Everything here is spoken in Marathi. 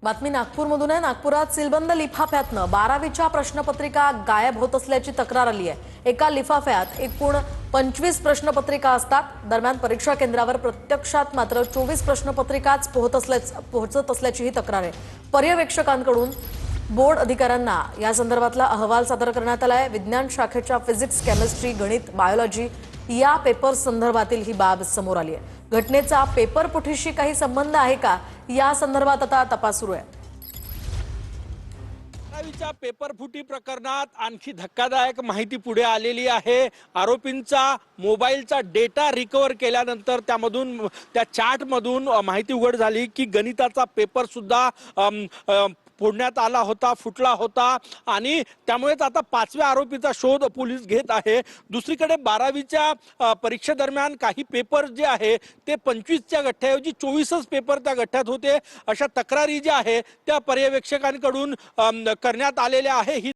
बातमी नागपूरमधून आहे। नागपुरात सीलबंद लिफाफ्यातनं 12वीच्या प्रश्नपत्रिका गायब होत असल्याची तक्रार आली आहे। एका लिफाफ्यात एकूण 25 प्रश्नपत्रिका असतात। दरम्यान परीक्षा केंद्रावर प्रत्यक्षात मात्र 24 प्रश्नपत्रिकाच पोहोचत असल्याची ही तक्रार आहे। पर्यवेक्षकांकडून बोर्ड अधिकाऱ्यांना या संदर्भातला अहवाल सादर करण्यात आला आहे। विज्ञान शाखेच्या फिजिक्स, केमिस्ट्री, गणित, बायोलॉजी या पेपर संदर्भातील ही बाब समोर आली आहे। घटनेचा पेपर फुटीशी काही संबंध आहे का, या संदर्भात आता तपास सुरू आहे। 12वीच्या पेपर फुटी प्रकरणात आणखी धक्कादायक माहिती पुढे आलेली आहे। आरोपींचा मोबाईलचा डेटा रिकव्हर केल्यानंतर त्या चॅटमधून माहिती उघड झाली की गणिताचा पेपर सुद्धा फोडण्यात आला होता, फुटला होता आणि त्यामुळेच आता 5व्या आरोपीचा शोध पोलीस घेत आहे। दुसरीकडे 12वीच्या परीक्षेदरम्यान काही पेपर जे आहे ते 25च्या गठ्ठ्याऐवजी 24च पेपर त्या गठ्ठ्यात होते, अशा तक्रारी ज्या आहे त्या पर्यवेक्षकांकडून करण्यात आलेल्या आहे।